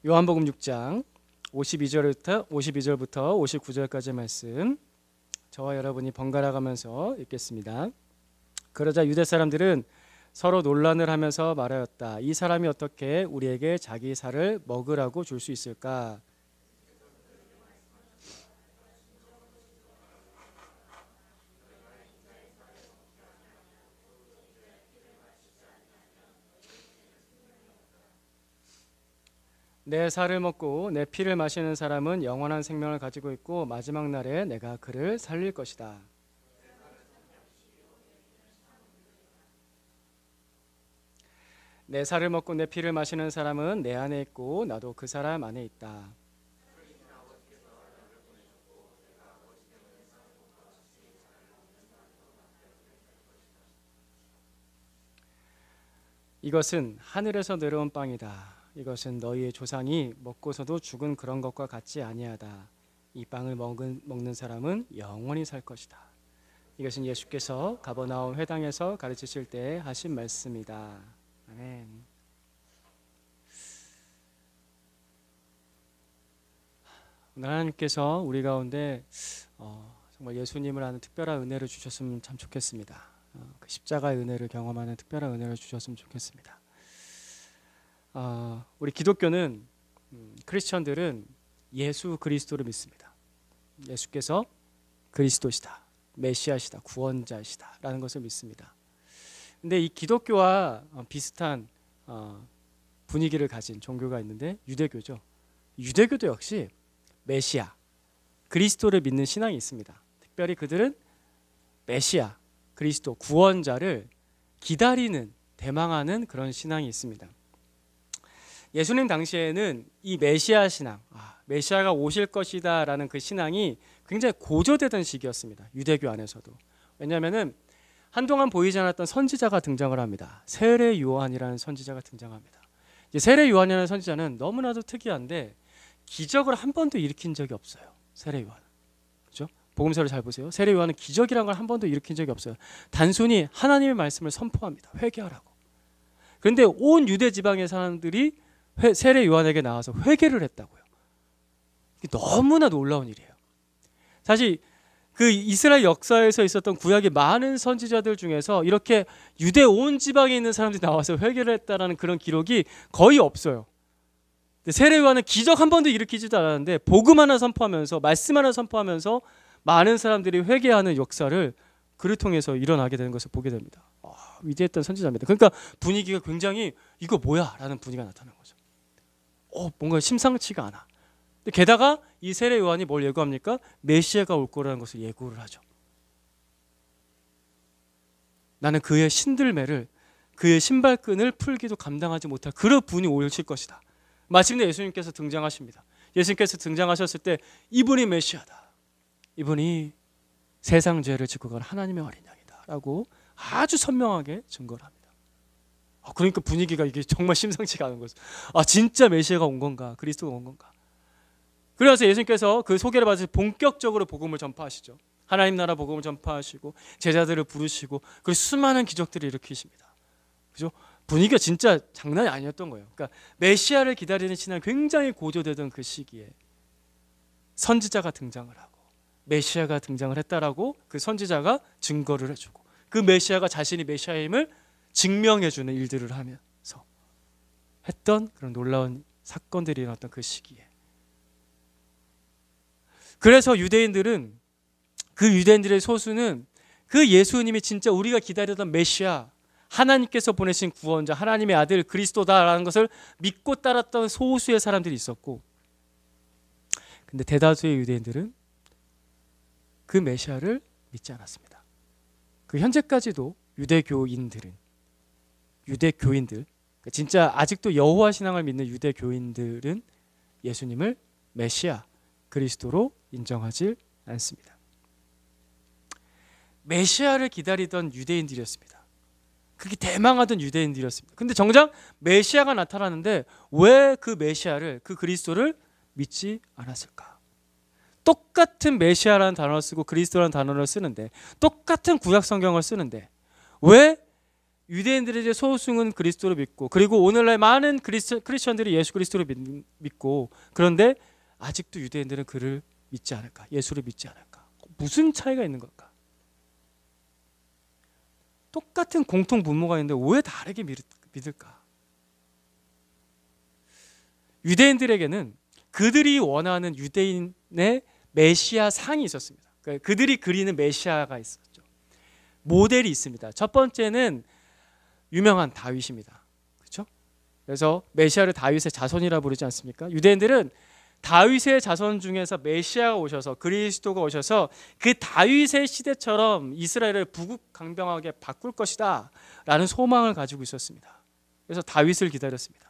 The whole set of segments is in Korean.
요한복음 6장 52절부터 59절까지 말씀 저와 여러분이 번갈아 가면서 읽겠습니다. 그러자 유대 사람들은 서로 논란을 하면서 말하였다. 이 사람이 어떻게 우리에게 자기 살을 먹으라고 줄 수 있을까? 내 살을 먹고 내 피를 마시는 사람은 영원한 생명을 가지고 있고 마지막 날에 내가 그를 살릴 것이다. 내 살을 먹고 내 피를 마시는 사람은 내 안에 있고 나도 그 사람 안에 있다. 이것은 하늘에서 내려온 빵이다. 이것은 너희의 조상이 먹고서도 죽은 그런 것과 같지 아니하다. 이 빵을 먹는 사람은 영원히 살 것이다. 이것은 예수께서 가버나움 회당에서 가르치실 때 하신 말씀이다. 아멘. 오늘 하나님께서 우리 가운데 정말 예수님을 아는 특별한 은혜를 주셨으면 참 좋겠습니다. 그 십자가의 은혜를 경험하는 특별한 은혜를 주셨으면 좋겠습니다. 우리 기독교는 크리스천들은 예수 그리스도를 믿습니다. 예수께서 그리스도시다, 메시아시다, 구원자시다 라는 것을 믿습니다. 근데 이 기독교와 비슷한 분위기를 가진 종교가 있는데 유대교죠. 유대교도 역시 메시아, 그리스도를 믿는 신앙이 있습니다. 특별히 그들은 메시아, 그리스도, 구원자를 기다리는, 대망하는 그런 신앙이 있습니다. 예수님 당시에는 이 메시아 신앙, 메시아가 오실 것이다 라는 그 신앙이 굉장히 고조되던 시기였습니다. 유대교 안에서도. 왜냐하면 한동안 보이지 않았던 선지자가 등장을 합니다. 세례 요한이라는 선지자가 등장합니다. 세례 요한이라는 선지자는 너무나도 특이한데 기적을 한 번도 일으킨 적이 없어요. 세례 요한은. 그렇죠? 복음서를 잘 보세요. 세례 요한은 기적이란 걸 한 번도 일으킨 적이 없어요. 단순히 하나님의 말씀을 선포합니다. 회개하라고. 그런데 온 유대 지방의 사람들이 세례 요한에게 나와서 회개를 했다고요. 너무나 놀라운 일이에요. 사실 그 이스라엘 역사에서 있었던 구약의 많은 선지자들 중에서 이렇게 유대 온 지방에 있는 사람들이 나와서 회개를 했다라는 그런 기록이 거의 없어요. 세례 요한은 기적 한 번도 일으키지도 않았는데 복음 하나 선포하면서 말씀 하나 선포하면서 많은 사람들이 회개하는 역사를 그를 통해서 일어나게 되는 것을 보게 됩니다. 위대했던 선지자입니다. 그러니까 분위기가 굉장히 이거 뭐야? 라는 분위기가 나타나는 거죠. 뭔가 심상치가 않아. 게다가 이 세례 요한이 뭘 예고합니까? 메시아가 올 거라는 것을 예고를 하죠. 나는 그의 신들매를, 그의 신발끈을 풀기도 감당하지 못할 그런 분이 오실 것이다. 마침내 예수님께서 등장하십니다. 예수님께서 등장하셨을 때 이분이 메시아다. 이분이 세상 죄를 짓고 간 하나님의 어린 양이다 라고 아주 선명하게 증거를 합니다. 그러니까 분위기가 이게 정말 심상치가 않은 거죠. 진짜 메시아가 온 건가? 그리스도가 온 건가? 그래서 예수님께서 그 소개를 받으셔서 본격적으로 복음을 전파하시죠. 하나님 나라 복음을 전파하시고 제자들을 부르시고 그 수많은 기적들을 일으키십니다. 그죠? 분위기가 진짜 장난이 아니었던 거예요. 그러니까 메시아를 기다리는 신앙이 굉장히 고조되던 그 시기에 선지자가 등장을 하고 메시아가 등장을 했다라고 그 선지자가 증거를 해주고 그 메시아가 자신이 메시아임을 증명해주는 일들을 하면서 했던 그런 놀라운 사건들이 일어났던 그 시기에, 그래서 유대인들은, 그 유대인들의 소수는 그 예수님이 진짜 우리가 기다리던 메시아, 하나님께서 보내신 구원자, 하나님의 아들 그리스도다라는 것을 믿고 따랐던 소수의 사람들이 있었고, 근데 대다수의 유대인들은 그 메시아를 믿지 않았습니다. 그 현재까지도 유대교인들, 진짜 아직도 여호와 신앙을 믿는 유대교인들은 예수님을 메시아, 그리스도로 인정하지 않습니다. 메시아를 기다리던 유대인들이었습니다. 그게 대망하던 유대인들이었습니다. 근데 정작 메시아가 나타나는데 왜 그 메시아를, 그 그리스도를 믿지 않았을까? 똑같은 메시아라는 단어를 쓰고 그리스도라는 단어를 쓰는데, 똑같은 구약 성경을 쓰는데 왜 유대인들의 소수는 그리스도를 믿고, 그리고 오늘날 많은 크리스천들이 예수 그리스도를 믿고, 그런데 아직도 유대인들은 그를 믿지 않을까? 예수를 믿지 않을까? 무슨 차이가 있는 걸까? 똑같은 공통 분모가 있는데 왜 다르게 믿을까? 유대인들에게는 그들이 원하는 유대인의 메시아 상이 있었습니다. 그들이 그리는 메시아가 있었죠. 모델이 있습니다. 첫 번째는 유명한 다윗입니다. 그렇죠? 그래서 메시아를 다윗의 자손이라 부르지 않습니까? 유대인들은 다윗의 자손 중에서 메시아가 오셔서, 그리스도가 오셔서 그 다윗의 시대처럼 이스라엘을 부국강병하게 바꿀 것이다 라는 소망을 가지고 있었습니다. 그래서 다윗을 기다렸습니다.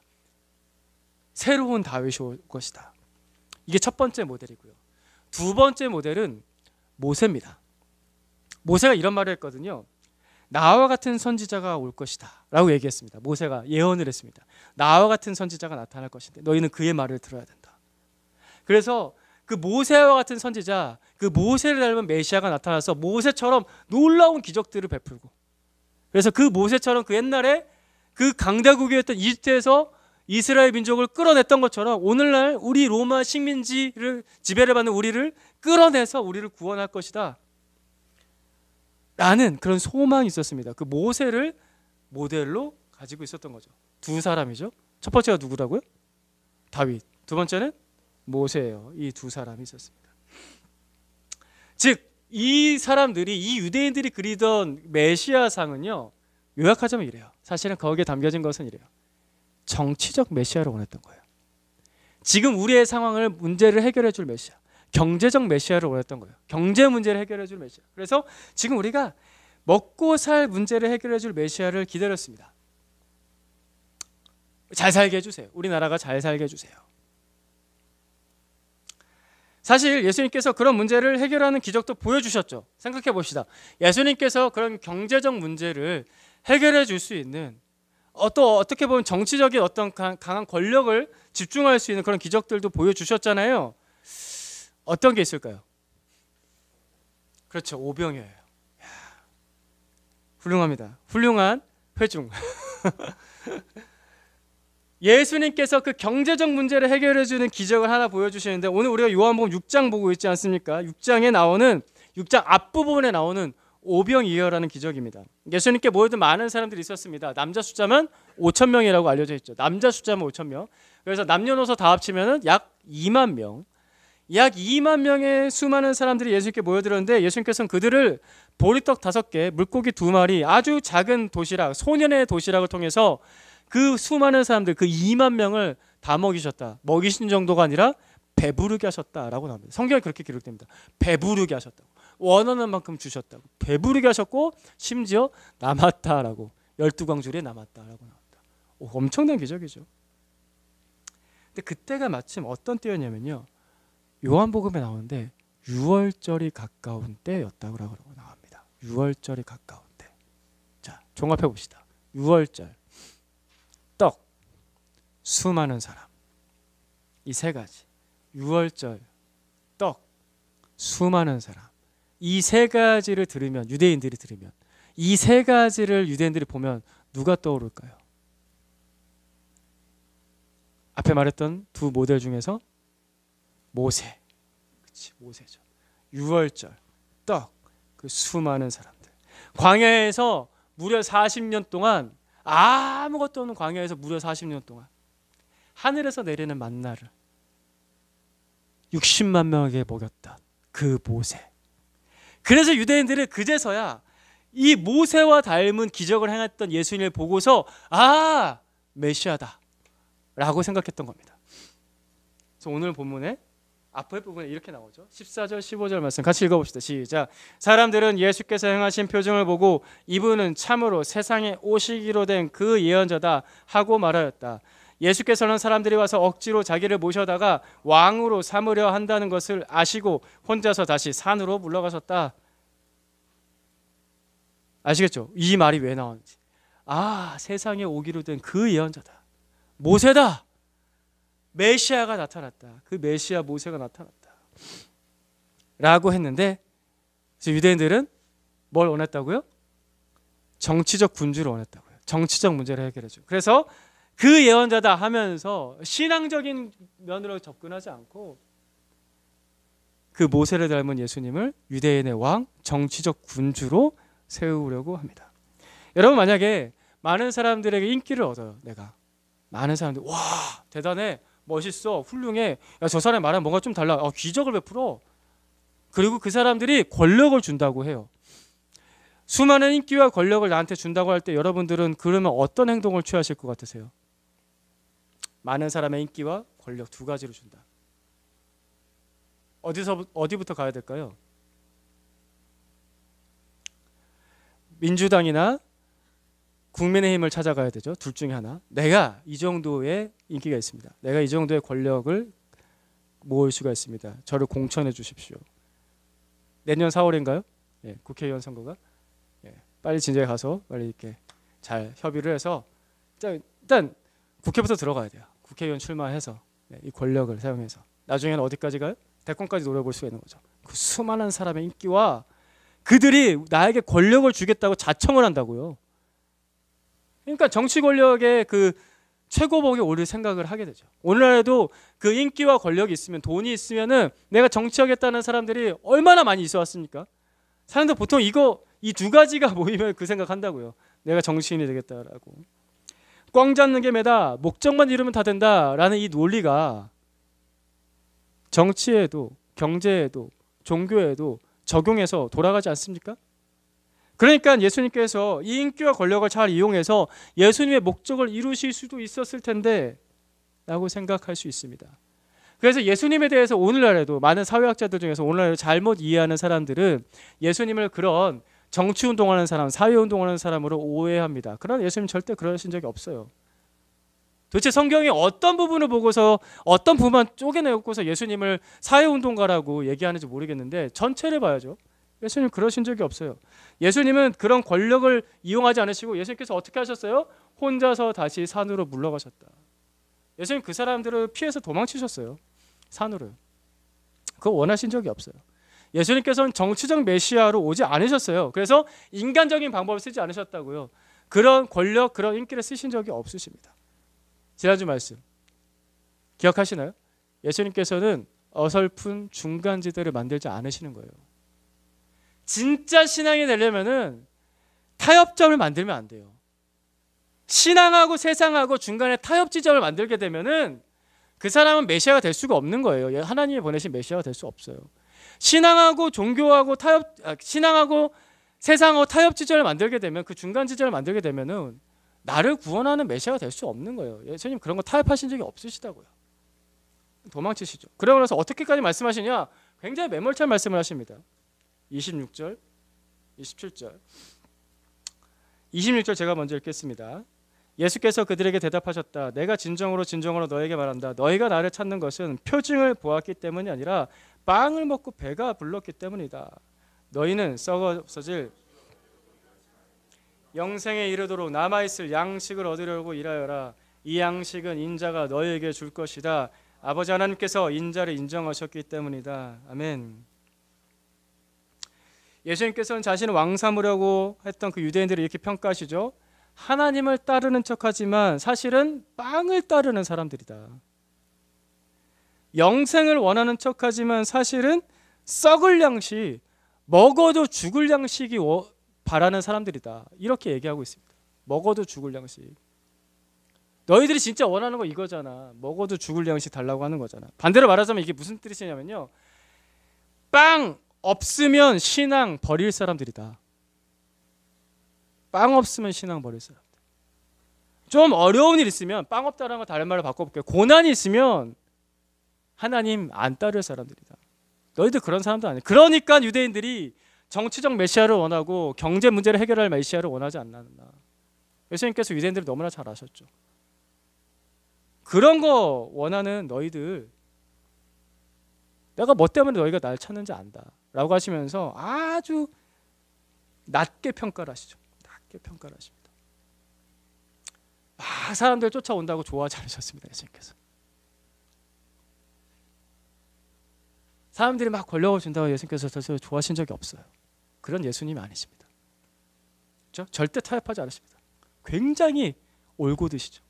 새로운 다윗이 올 것이다. 이게 첫 번째 모델이고요. 두 번째 모델은 모세입니다. 모세가 이런 말을 했거든요. 나와 같은 선지자가 올 것이다 라고 얘기했습니다. 모세가 예언을 했습니다. 나와 같은 선지자가 나타날 것인데 너희는 그의 말을 들어야 된다. 그래서 그 모세와 같은 선지자, 그 모세를 닮은 메시아가 나타나서 모세처럼 놀라운 기적들을 베풀고, 그래서 그 모세처럼 그 옛날에 그 강대국이었던 이집트에서 이스라엘 민족을 끌어냈던 것처럼 오늘날 우리 로마 식민지를 지배를 받는 우리를 끌어내서 우리를 구원할 것이다 라는 그런 소망이 있었습니다. 그 모세를 모델로 가지고 있었던 거죠. 두 사람이죠. 첫 번째가 누구라고요? 다윗. 두 번째는 모세예요. 이 두 사람이 있었습니다. 즉 이 사람들이, 이 유대인들이 그리던 메시아상은요, 요약하자면 이래요. 사실은 거기에 담겨진 것은 이래요. 정치적 메시아를 원했던 거예요. 지금 우리의 상황을, 문제를 해결해 줄 메시아, 경제적 메시아를 원했던 거예요. 경제 문제를 해결해 줄 메시아. 그래서 지금 우리가 먹고 살 문제를 해결해 줄 메시아를 기다렸습니다. 잘 살게 해주세요. 우리나라가 잘 살게 해주세요. 사실 예수님께서 그런 문제를 해결하는 기적도 보여주셨죠. 생각해 봅시다. 예수님께서 그런 경제적 문제를 해결해 줄 수 있는, 또 어떻게 보면 정치적인 어떤 강한 권력을 집중할 수 있는 그런 기적들도 보여주셨잖아요. 어떤 게 있을까요? 그렇죠. 오병이어예요. 훌륭합니다. 훌륭한 회중. 예수님께서 그 경제적 문제를 해결해주는 기적을 하나 보여주시는데, 오늘 우리가 요한복음 6장 보고 있지 않습니까? 6장에 나오는, 6장 앞부분에 나오는 오병이어라는 기적입니다. 예수님께 모여든 많은 사람들이 있었습니다. 남자 숫자만 5천 명이라고 알려져 있죠. 남자 숫자만 5천 명. 그래서 남녀노소 다 합치면 약 2만 명. 약 2만 명의 수많은 사람들이 예수님께 모여들었는데, 예수님께서는 그들을 보리떡 5개, 물고기 2마리, 아주 작은 도시락, 소년의 도시락을 통해서 그 수많은 사람들, 그 2만 명을 다 먹이셨다. 먹이신 정도가 아니라 배부르게 하셨다라고 나옵니다. 성경에 그렇게 기록됩니다. 배부르게 하셨다고. 원하는 만큼 주셨다고. 배부르게 하셨고 심지어 남았다라고. 12광줄에 남았다라고 나옵니다. 엄청난 기적이죠. 근데 그때가 마침 어떤 때였냐면요, 요한복음에 나오는데 6월절이 가까운 때였다고 나옵니다. 6월절이 가까운 때. 자, 종합해 봅시다. 6월절, 떡, 수많은 사람. 이 세 가지. 6월절, 떡, 수많은 사람. 이 세 가지를 들으면, 유대인들이 들으면, 이 세 가지를 유대인들이 보면 누가 떠오를까요? 앞에 말했던 두 모델 중에서 모세. 그치, 모세죠. 6월절, 떡, 그 수많은 사람들. 광야에서 무려 40년 동안, 아무것도 없는 광야에서 무려 40년 동안 하늘에서 내리는 만나를 60만 명에게 먹였다. 그 모세. 그래서 유대인들은 그제서야 이 모세와 닮은 기적을 행했던 예수님을 보고서 메시아다 라고 생각했던 겁니다. 그래서 오늘 본문에 앞에 부분에 이렇게 나오죠. 14절 15절 말씀 같이 읽어봅시다. 시작. 사람들은 예수께서 행하신 표징을 보고 이분은 참으로 세상에 오시기로 된 그 예언자다 하고 말하였다. 예수께서는 사람들이 와서 억지로 자기를 모셔다가 왕으로 삼으려 한다는 것을 아시고 혼자서 다시 산으로 물러가셨다. 아시겠죠? 이 말이 왜 나오는지. 세상에 오기로 된 그 예언자다. 모세다. 메시아가 나타났다. 그 메시아 모세가 나타났다 라고 했는데, 그래서 유대인들은 뭘 원했다고요? 정치적 군주를 원했다고요. 정치적 문제를 해결해줘. 그래서 그 예언자다 하면서 신앙적인 면으로 접근하지 않고 그 모세를 닮은 예수님을 유대인의 왕, 정치적 군주로 세우려고 합니다. 여러분, 만약에 많은 사람들에게 인기를 얻어요. 내가 많은 사람들, 와 대단해, 멋있어, 훌륭해, 야, 저 사람의 말은 뭔가 좀 달라, 기적을 베풀어. 그리고 그 사람들이 권력을 준다고 해요. 수많은 인기와 권력을 나한테 준다고 할 때 여러분들은 그러면 어떤 행동을 취하실 것 같으세요? 많은 사람의 인기와 권력 두 가지를 준다. 어디부터 가야 될까요? 민주당이나 국민의힘을 찾아가야 되죠. 둘 중에 하나. 내가 이 정도의 인기가 있습니다. 내가 이 정도의 권력을 모을 수가 있습니다. 저를 공천해 주십시오. 내년 4월인가요? 예, 국회의원 선거가. 예, 빨리 진작에 가서 빨리 이렇게 잘 협의를 해서 일단 국회부터 들어가야 돼요. 국회의원 출마해서 이 권력을 사용해서 나중에는 어디까지 가요? 대권까지 노려볼 수가 있는 거죠. 그 수많은 사람의 인기와 그들이 나에게 권력을 주겠다고 자청을 한다고요. 그러니까 정치 권력의 그 최고봉에 오를 생각을 하게 되죠. 오늘날에도 그 인기와 권력이 있으면, 돈이 있으면은 내가 정치하겠다는 사람들이 얼마나 많이 있어 왔습니까? 사람들 보통 이 두 가지가 모이면 그 생각한다고요. 내가 정치인이 되겠다라고. 꽝 잡는 게 매다, 목적만 이루면 다 된다라는 이 논리가 정치에도 경제에도 종교에도 적용해서 돌아가지 않습니까? 그러니까 예수님께서 이 인기와 권력을 잘 이용해서 예수님의 목적을 이루실 수도 있었을 텐데 라고 생각할 수 있습니다. 그래서 예수님에 대해서 오늘날에도 많은 사회학자들 중에서 오늘날 잘못 이해하는 사람들은 예수님을 그런 정치운동하는 사람, 사회운동하는 사람으로 오해합니다. 그러나 예수님 절대 그러신 적이 없어요. 도대체 성경이 어떤 부분을 보고서 어떤 부분만 쪼개내고서 예수님을 사회운동가라고 얘기하는지 모르겠는데 전체를 봐야죠. 예수님 그러신 적이 없어요. 예수님은 그런 권력을 이용하지 않으시고 예수님께서 어떻게 하셨어요? 혼자서 다시 산으로 물러가셨다. 예수님 그 사람들을 피해서 도망치셨어요. 산으로. 그거 원하신 적이 없어요. 예수님께서는 정치적 메시아로 오지 않으셨어요. 그래서 인간적인 방법을 쓰지 않으셨다고요. 그런 권력, 그런 인기를 쓰신 적이 없으십니다. 지난주 말씀 기억하시나요? 예수님께서는 어설픈 중간지대를 만들지 않으시는 거예요. 진짜 신앙이 되려면은 타협점을 만들면 안 돼요. 신앙하고 세상하고 중간에 타협 지점을 만들게 되면은 그 사람은 메시아가 될 수가 없는 거예요. 하나님이 보내신 메시아가 될 수 없어요. 신앙하고 종교하고 신앙하고 세상하고 타협 지점을 만들게 되면, 그 중간 지점을 만들게 되면은 나를 구원하는 메시아가 될 수 없는 거예요. 예수님 그런 거 타협하신 적이 없으시다고요. 도망치시죠. 그러고 나서 어떻게까지 말씀하시냐? 굉장히 매몰찬 말씀을 하십니다. 26절, 27절. 26절 제가 먼저 읽겠습니다. 예수께서 그들에게 대답하셨다. 내가 진정으로 너에게 말한다. 너희가 나를 찾는 것은 표징을 보았기 때문이 아니라 빵을 먹고 배가 불렀기 때문이다. 너희는 썩어 없어질 영생에 이르도록 남아있을 양식을 얻으려고 일하여라. 이 양식은 인자가 너희에게 줄 것이다. 아버지 하나님께서 인자를 인정하셨기 때문이다. 아멘. 예수님께서는 자신을 왕 삼으려고 했던 그 유대인들을 이렇게 평가하시죠. 하나님을 따르는 척하지만 사실은 빵을 따르는 사람들이다. 영생을 원하는 척하지만 사실은 썩을 양식, 먹어도 죽을 양식이 바라는 사람들이다. 이렇게 얘기하고 있습니다. 먹어도 죽을 양식. 너희들이 진짜 원하는 거 이거잖아. 먹어도 죽을 양식 달라고 하는 거잖아. 반대로 말하자면 이게 무슨 뜻이냐면요. 빵 없으면 신앙 버릴 사람들이다. 빵 없으면 신앙 버릴 사람들. 좀 어려운 일 있으면, 빵 없다라는 거 다른 말로 바꿔볼게요. 고난이 있으면 하나님 안 따를 사람들이다. 너희들 그런 사람도 아니야. 그러니까 유대인들이 정치적 메시아를 원하고 경제 문제를 해결할 메시아를 원하지 않나. 예수님께서 유대인들을 너무나 잘 아셨죠. 그런 거 원하는 너희들, 내가 뭐 때문에 너희가 날 찾는지 안다 라고 하시면서 아주 낮게 평가를 하시죠. 낮게 평가를 하십니다. 막 사람들 쫓아온다고 좋아하지 않으셨습니다. 예수님께서. 사람들이 막 권력을 준다고 예수님께서 좋아하신 적이 없어요. 그런 예수님이 아니십니다. 그렇죠? 절대 타협하지 않으십니다. 굉장히 올곧으시죠.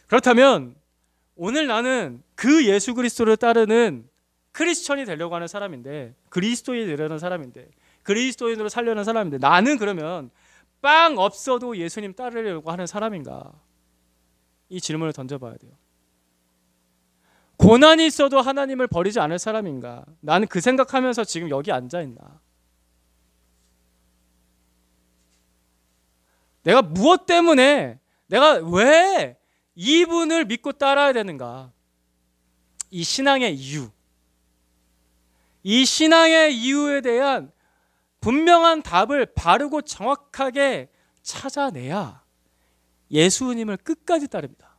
그렇다면 오늘 나는 그 예수 그리스도를 따르는 크리스천이 되려고 하는 사람인데, 그리스도인이 되려는 사람인데, 그리스도인으로 살려는 사람인데, 나는 그러면 빵 없어도 예수님 따르려고 하는 사람인가? 이 질문을 던져봐야 돼요. 고난이 있어도 하나님을 버리지 않을 사람인가? 나는 그 생각하면서 지금 여기 앉아있나? 내가 무엇 때문에, 내가 왜 이분을 믿고 따라야 되는가? 이 신앙의 이유, 이 신앙의 이유에 대한 분명한 답을 바르고 정확하게 찾아내야 예수님을 끝까지 따릅니다.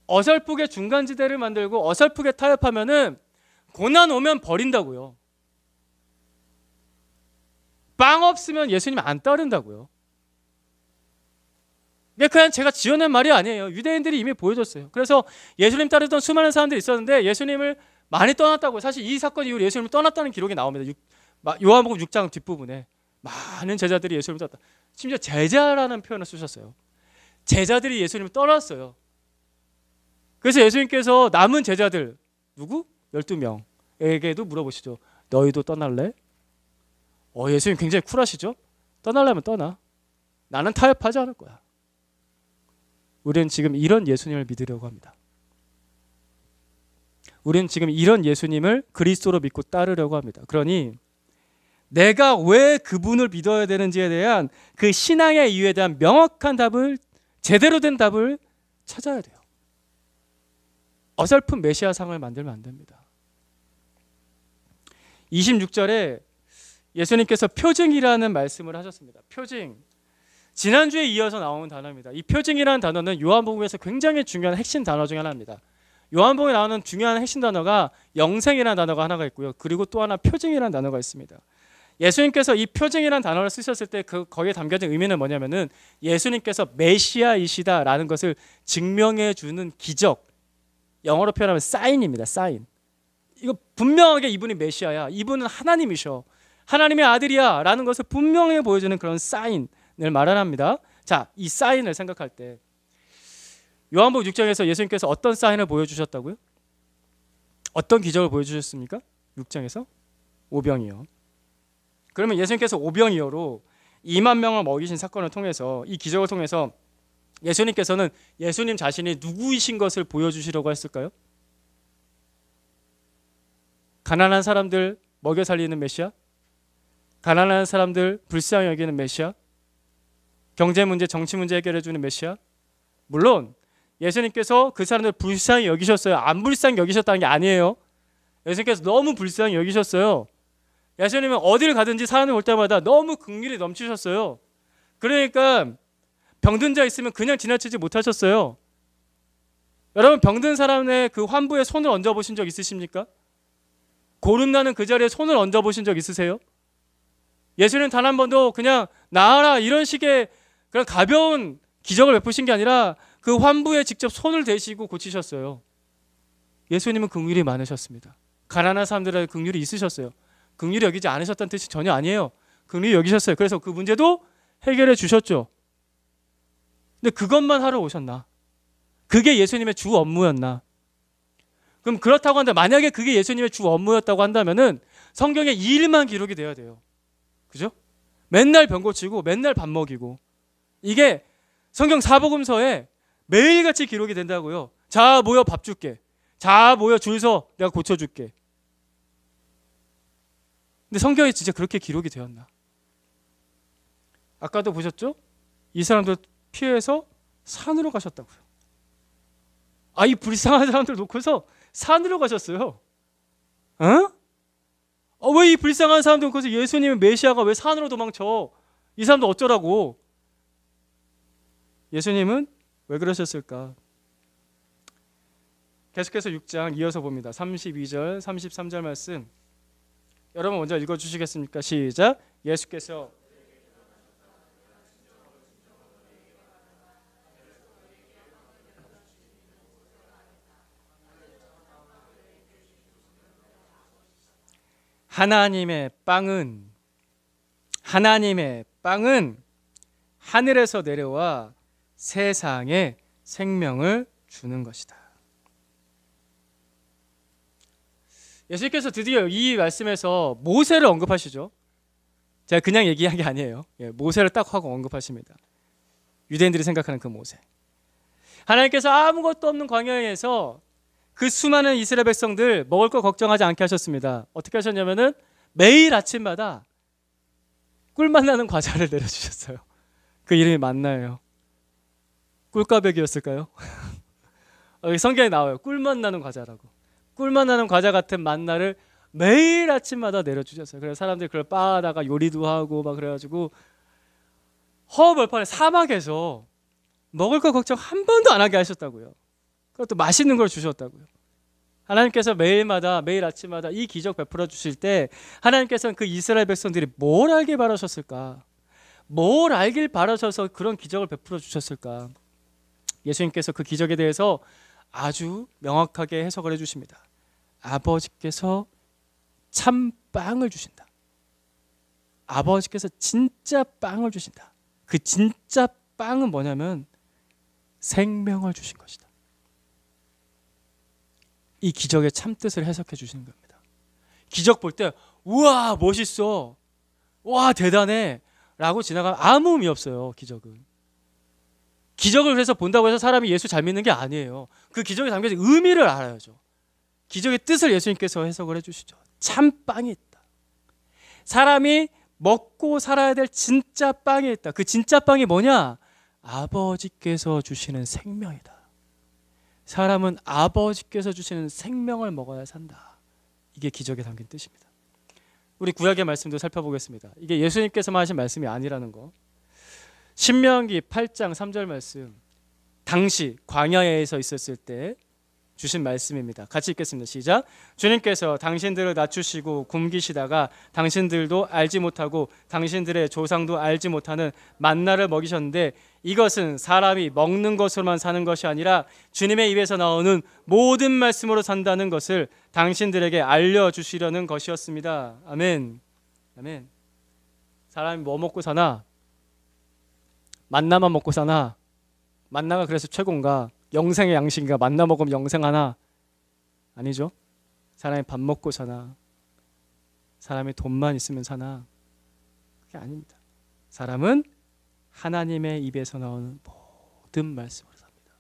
어설프게 중간지대를 만들고 어설프게 타협하면은 고난 오면 버린다고요. 빵 없으면 예수님 안 따른다고요. 이게 그냥 제가 지어낸 말이 아니에요. 유대인들이 이미 보여줬어요. 그래서 예수님 따르던 수많은 사람들이 있었는데 예수님을 많이 떠났다고, 사실 이 사건 이후로 예수님을 떠났다는 기록이 나옵니다. 요한복음 6장 뒷부분에 많은 제자들이 예수님을 떠났다. 심지어 제자라는 표현을 쓰셨어요. 제자들이 예수님을 떠났어요. 그래서 예수님께서 남은 제자들 누구? 12명에게도 물어보시죠. 너희도 떠날래? 예수님 굉장히 쿨하시죠? 떠나려면 떠나. 나는 타협하지 않을 거야. 우리는 지금 이런 예수님을 믿으려고 합니다. 우리는 지금 이런 예수님을 그리스도로 믿고 따르려고 합니다. 그러니 내가 왜 그분을 믿어야 되는지에 대한 그 신앙의 이유에 대한 명확한 답을, 제대로 된 답을 찾아야 돼요. 어설픈 메시아상을 만들면 안 됩니다. 26절에 예수님께서 표징이라는 말씀을 하셨습니다. 표징. 지난주에 이어서 나오는 단어입니다. 이 표징이라는 단어는 요한복음에서 굉장히 중요한 핵심 단어 중에 하나입니다. 요한복음에 나오는 중요한 핵심 단어가 영생이라는 단어가 하나가 있고요. 그리고 또 하나 표징이라는 단어가 있습니다. 예수님께서 이 표징이라는 단어를 쓰셨을 때 거기에 담겨진 의미는 뭐냐면은 예수님께서 메시아이시다라는 것을 증명해 주는 기적, 영어로 표현하면 사인입니다. 사인. 이거 분명하게 이분이 메시아야, 이분은 하나님이셔, 하나님의 아들이야 라는 것을 분명히 보여주는 그런 사인을 말합니다. 자, 이 사인을 생각할 때 요한복음 6장에서 예수님께서 어떤 사인을 보여주셨다고요? 어떤 기적을 보여주셨습니까? 6장에서 오병이어. 그러면 예수님께서 오병이어로 2만 명을 먹이신 사건을 통해서, 이 기적을 통해서 예수님께서는 예수님 자신이 누구이신 것을 보여주시려고 했을까요? 가난한 사람들 먹여 살리는 메시아? 가난한 사람들 불쌍히 여기는 메시아? 경제 문제, 정치 문제 해결해 주는 메시아? 물론 예수님께서 그 사람들 불쌍히 여기셨어요. 안 불쌍히 여기셨다는 게 아니에요. 예수님께서 너무 불쌍히 여기셨어요. 예수님은 어디를 가든지 사람을 볼 때마다 너무 긍휼이 넘치셨어요. 그러니까 병든 자 있으면 그냥 지나치지 못하셨어요. 여러분, 병든 사람의 그 환부에 손을 얹어보신 적 있으십니까? 고름나는 그 자리에 손을 얹어보신 적 있으세요? 예수는 단 한 번도 그냥 나아라 이런 식의 그런 가벼운 기적을 베푸신 게 아니라 그 환부에 직접 손을 대시고 고치셨어요. 예수님은 긍휼이 많으셨습니다. 가난한 사람들에게 긍휼이 있으셨어요. 긍휼히 여기지 않으셨다는 뜻이 전혀 아니에요. 긍휼히 여기셨어요. 그래서 그 문제도 해결해 주셨죠. 근데 그것만 하러 오셨나? 그게 예수님의 주 업무였나? 그럼 그렇다고 한다. 만약에 그게 예수님의 주 업무였다고 한다면은 성경에 이 일만 기록이 돼야 돼요. 그죠? 맨날 병 고치고 맨날 밥 먹이고, 이게 성경 사복음서에 매일같이 기록이 된다고요. 자, 모여 밥 줄게. 자, 모여 줄 서 내가 고쳐줄게. 근데 성경에 진짜 그렇게 기록이 되었나? 아까도 보셨죠? 이 사람들 피해서 산으로 가셨다고요. 이 불쌍한 사람들 놓고서 산으로 가셨어요. 왜 이 불쌍한 사람들 놓고서 예수님의 메시아가 왜 산으로 도망쳐? 이 사람들 어쩌라고? 예수님은 왜 그러셨을까? 계속해서 6장 이어서 봅니다. 32절, 33절 말씀. 여러분 먼저 읽어주시겠습니까? 시작. 예수께서 하나님의 빵은 하늘에서 내려와 세상에 생명을 주는 것이다. 예수님께서 드디어 이 말씀에서 모세를 언급하시죠. 제가 그냥 얘기한 게 아니에요. 모세를 딱 하고 언급하십니다. 유대인들이 생각하는 그 모세. 하나님께서 아무것도 없는 광야에서 그 수많은 이스라엘 백성들 먹을 거 걱정하지 않게 하셨습니다. 어떻게 하셨냐면은 매일 아침마다 꿀맛 나는 과자를 내려주셨어요. 그 이름이 만나예요. 꿀까백이었을까요? 성경에 나와요. 꿀맛 나는 과자라고. 꿀맛 나는 과자 같은 만나를 매일 아침마다 내려주셨어요. 그래서 사람들이 그걸 빻아다가 요리도 하고 막 그래가지고 허벌판에 사막에서 먹을 거 걱정 한 번도 안 하게 하셨다고요. 그것도 맛있는 걸 주셨다고요. 하나님께서 매일마다 매일 아침마다 이 기적 베풀어 주실 때 하나님께서는 그 이스라엘 백성들이 뭘 알길 바라셨을까? 뭘 알길 바라셔서 그런 기적을 베풀어 주셨을까? 예수님께서 그 기적에 대해서 아주 명확하게 해석을 해주십니다. 아버지께서 참 빵을 주신다. 아버지께서 진짜 빵을 주신다. 그 진짜 빵은 뭐냐면 생명을 주신 것이다. 이 기적의 참뜻을 해석해 주시는 겁니다. 기적 볼 때 우와 멋있어, 와 대단해 라고 지나가면 아무 의미 없어요. 기적은. 기적을 그래서 본다고 해서 사람이 예수 잘 믿는 게 아니에요. 그 기적에 담겨진 의미를 알아야죠. 기적의 뜻을 예수님께서 해석을 해주시죠. 참빵이 있다. 사람이 먹고 살아야 될 진짜 빵이 있다. 그 진짜 빵이 뭐냐? 아버지께서 주시는 생명이다. 사람은 아버지께서 주시는 생명을 먹어야 산다. 이게 기적에 담긴 뜻입니다. 우리 구약의 말씀도 살펴보겠습니다. 이게 예수님께서만 하신 말씀이 아니라는 거. 신명기 8장 3절 말씀, 당시 광야에서 있었을 때 주신 말씀입니다. 같이 읽겠습니다. 시작. 주님께서 당신들을 낮추시고 굶기시다가 당신들도 알지 못하고 당신들의 조상도 알지 못하는 만나를 먹이셨는데 이것은 사람이 먹는 것으로만 사는 것이 아니라 주님의 입에서 나오는 모든 말씀으로 산다는 것을 당신들에게 알려주시려는 것이었습니다. 아멘. 아멘. 사람이 뭐 먹고 사나? 만나만 먹고 사나? 만나가 그래서 최고인가? 영생의 양식인가? 만나 먹으면 영생하나? 아니죠. 사람이 밥 먹고 사나? 사람이 돈만 있으면 사나? 그게 아닙니다. 사람은 하나님의 입에서 나오는 모든 말씀으로 삽니다.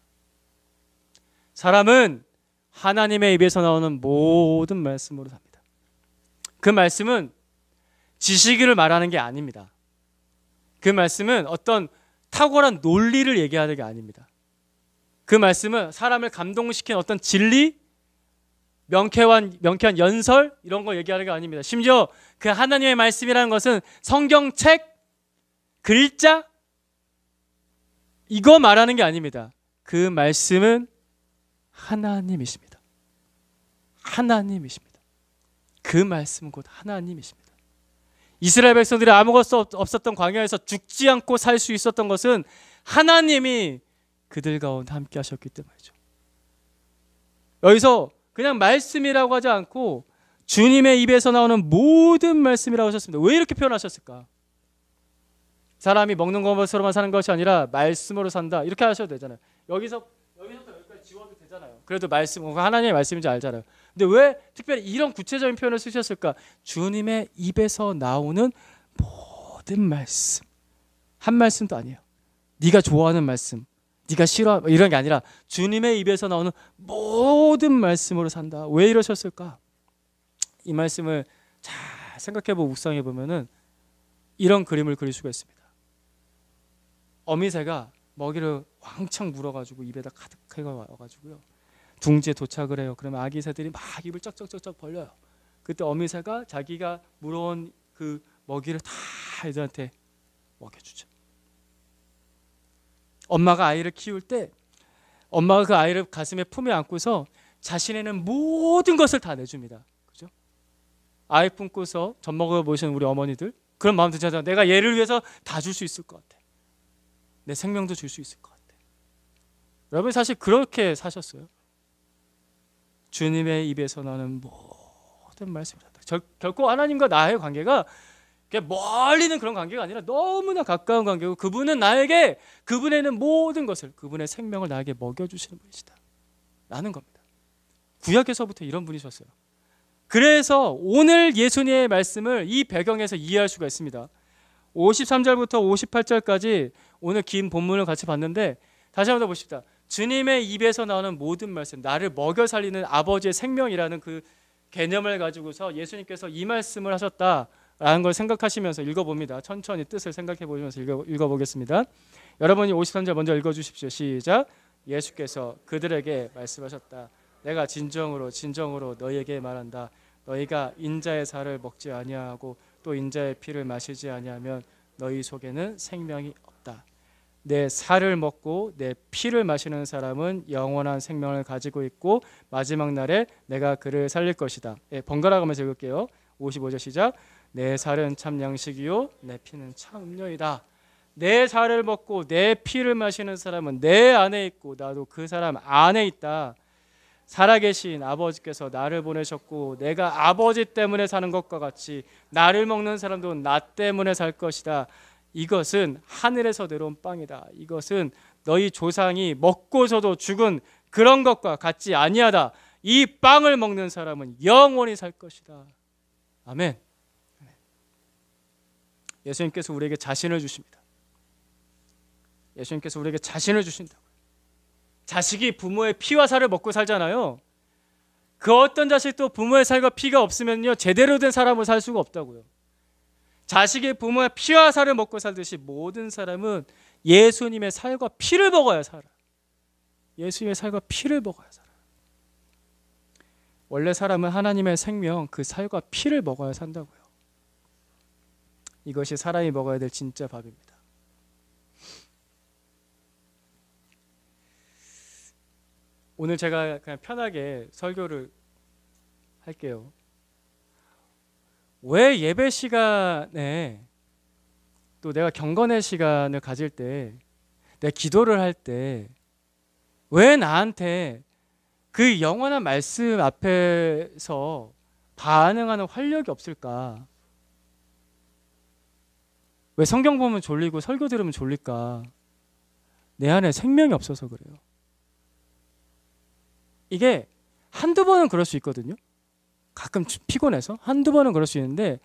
사람은 하나님의 입에서 나오는 모든 말씀으로 삽니다. 그 말씀은 지식을 말하는 게 아닙니다. 그 말씀은 어떤 탁월한 논리를 얘기하는 게 아닙니다. 그 말씀은 사람을 감동시키는 어떤 진리, 명쾌한 연설 이런 걸 얘기하는 게 아닙니다. 심지어 그 하나님의 말씀이라는 것은 성경책, 글자 이거 말하는 게 아닙니다. 그 말씀은 하나님이십니다. 하나님이십니다. 그 말씀은 곧 하나님이십니다. 이스라엘 백성들이 아무것도 없었던 광야에서 죽지 않고 살 수 있었던 것은 하나님이 그들 가운데 함께 하셨기 때문이죠. 여기서 그냥 말씀이라고 하지 않고 주님의 입에서 나오는 모든 말씀이라고 하셨습니다. 왜 이렇게 표현하셨을까? 사람이 먹는 것으로만 사는 것이 아니라 말씀으로 산다 이렇게 하셔도 되잖아요. 여기서부터 여기까지 지워도 되잖아요. 그래도 말씀, 하나님의 말씀인지 알잖아요. 근데 왜 특별히 이런 구체적인 표현을 쓰셨을까? 주님의 입에서 나오는 모든 말씀, 한 말씀도 아니에요. 네가 좋아하는 말씀, 네가 싫어 이런 게 아니라 주님의 입에서 나오는 모든 말씀으로 산다. 왜 이러셨을까? 이 말씀을 잘 생각해보고 묵상해 보면은 이런 그림을 그릴 수가 있습니다. 어미새가 먹이를 왕창 물어가지고 입에다 가득하게 와가지고요. 둥지에 도착을 해요. 그러면 아기 새들이 막 입을 쩍쩍쩍쩍 벌려요. 그때 어미새가 자기가 물어온 그 먹이를 다 애들한테 먹여주죠. 엄마가 아이를 키울 때 엄마가 그 아이를 가슴에 품에 안고서 자신에는 모든 것을 다 내줍니다. 그죠? 아이 품고서 젖 먹어 보시는 우리 어머니들 그런 마음 드잖아요. 내가 얘를 위해서 다 줄 수 있을 것 같아. 내 생명도 줄 수 있을 것 같아. 여러분 사실 그렇게 사셨어요. 주님의 입에서 나는 모든 말씀을 한다. 결코 하나님과 나의 관계가 그냥 멀리는 그런 관계가 아니라 너무나 가까운 관계고, 그분은 나에게, 그분에 있는 모든 것을, 그분의 생명을 나에게 먹여주시는 분이시다 라는 겁니다. 구약에서부터 이런 분이셨어요. 그래서 오늘 예수님의 말씀을 이 배경에서 이해할 수가 있습니다. 53절부터 58절까지 오늘 긴 본문을 같이 봤는데, 다시 한번 더 보십시다. 주님의 입에서 나오는 모든 말씀, 나를 먹여 살리는 아버지의 생명이라는 그 개념을 가지고서 예수님께서 이 말씀을 하셨다라는 걸 생각하시면서 읽어봅니다. 천천히 뜻을 생각해 보시면서 읽어보겠습니다. 여러분이 53절 먼저 읽어주십시오. 시작. 예수께서 그들에게 말씀하셨다. 내가 진정으로 너희에게 말한다. 너희가 인자의 살을 먹지 아니하고 또 인자의 피를 마시지 아니하면 너희 속에는 생명이 없다. 내 살을 먹고 내 피를 마시는 사람은 영원한 생명을 가지고 있고 마지막 날에 내가 그를 살릴 것이다. 번갈아 가면서 읽을게요. 55절 시작. 내 살은 참 양식이요 내 피는 참 음료이다. 내 살을 먹고 내 피를 마시는 사람은 내 안에 있고 나도 그 사람 안에 있다. 살아계신 아버지께서 나를 보내셨고 내가 아버지 때문에 사는 것과 같이 나를 먹는 사람도 나 때문에 살 것이다. 이것은 하늘에서 내려온 빵이다. 이것은 너희 조상이 먹고서도 죽은 그런 것과 같지 아니하다. 이 빵을 먹는 사람은 영원히 살 것이다. 아멘. 예수님께서 우리에게 자신을 주십니다. 예수님께서 우리에게 자신을 주신다고요. 자식이 부모의 피와 살을 먹고 살잖아요. 그 어떤 자식도 부모의 살과 피가 없으면요 제대로 된 사람으로 살 수가 없다고요. 자식이 부모의 피와 살을 먹고 살듯이 모든 사람은 예수님의 살과 피를 먹어야 살아. 예수님의 살과 피를 먹어야 살아. 원래 사람은 하나님의 생명, 그 살과 피를 먹어야 산다고요. 이것이 사람이 먹어야 될 진짜 밥입니다. 오늘 제가 그냥 편하게 설교를 할게요. 왜 예배 시간에 또 내가 경건의 시간을 가질 때, 내 기도를 할 때 왜 나한테 그 영원한 말씀 앞에서 반응하는 활력이 없을까? 왜 성경 보면 졸리고 설교 들으면 졸릴까? 내 안에 생명이 없어서 그래요. 이게 한두 번은 그럴 수 있거든요. 가끔 피곤해서 한두 번은 그럴 수 있는데,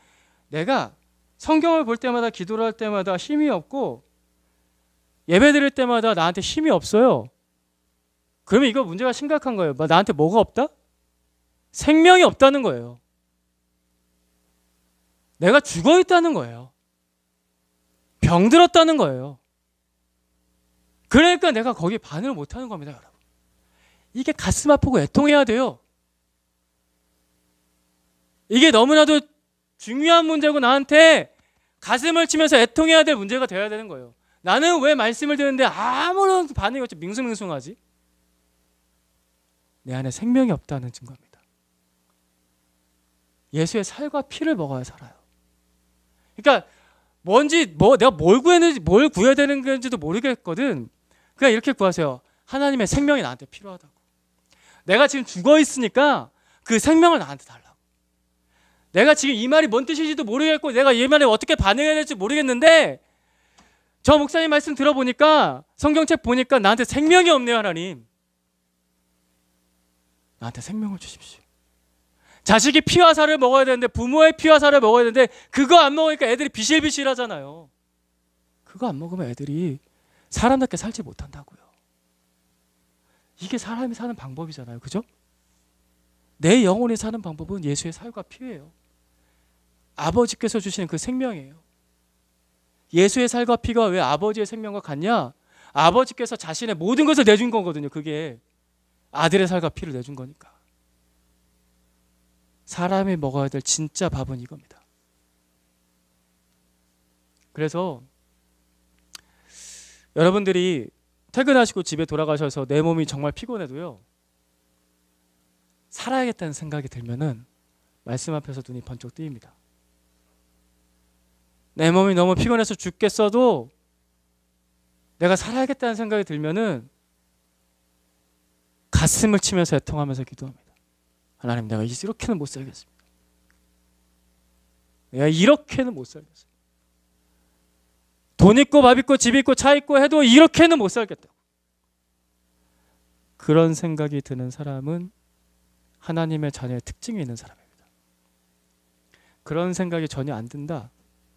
내가 성경을 볼 때마다 기도를 할 때마다 힘이 없고 예배 드릴 때마다 나한테 힘이 없어요. 그러면 이거 문제가 심각한 거예요. 나한테 뭐가 없다? 생명이 없다는 거예요. 내가 죽어 있다는 거예요. 병들었다는 거예요. 그러니까 내가 거기에 반응을 못하는 겁니다, 여러분. 이게 가슴 아프고 애통해야 돼요. 이게 너무나도 중요한 문제고 나한테 가슴을 치면서 애통해야 될 문제가 되어야 되는 거예요. 나는 왜 말씀을 듣는데 아무런 반응이 없지, 밍숭밍숭하지? 내 안에 생명이 없다는 증거입니다. 예수의 살과 피를 먹어야 살아요. 그러니까 내가 뭘 구했는지, 뭘 구해야 되는 건지도 모르겠거든. 그냥 이렇게 구하세요. 하나님의 생명이 나한테 필요하다고. 내가 지금 죽어 있으니까 그 생명을 나한테 달라고. 내가 지금 이 말이 뭔 뜻인지도 모르겠고 내가 이 말에 어떻게 반응해야 될지 모르겠는데, 저 목사님 말씀 들어보니까, 성경책 보니까 나한테 생명이 없네요. 하나님, 나한테 생명을 주십시오. 자식이 피와 살을 먹어야 되는데, 부모의 피와 살을 먹어야 되는데 그거 안 먹으니까 애들이 비실비실 하잖아요. 그거 안 먹으면 애들이 사람답게 살지 못한다고요. 이게 사람이 사는 방법이잖아요. 그죠? 내 영혼이 사는 방법은 예수의 살과 피예요. 아버지께서 주시는 그 생명이에요. 예수의 살과 피가 왜 아버지의 생명과 같냐? 아버지께서 자신의 모든 것을 내준 거거든요. 그게 아들의 살과 피를 내준 거니까. 사람이 먹어야 될 진짜 밥은 이겁니다. 그래서 여러분들이 퇴근하시고 집에 돌아가셔서 내 몸이 정말 피곤해도요, 살아야겠다는 생각이 들면은 말씀 앞에서 눈이 번쩍 뜨입니다. 내 몸이 너무 피곤해서 죽겠어도 내가 살아야겠다는 생각이 들면은 가슴을 치면서 애통하면서 기도합니다. 하나님, 내가 이렇게는 못 살겠습니다. 내가 이렇게는 못 살겠어. 돈 있고 밥 있고 집 있고 차 있고 해도 이렇게는 못 살겠다. 그런 생각이 드는 사람은 하나님의 자녀의 특징이 있는 사람입니다. 그런 생각이 전혀 안 든다.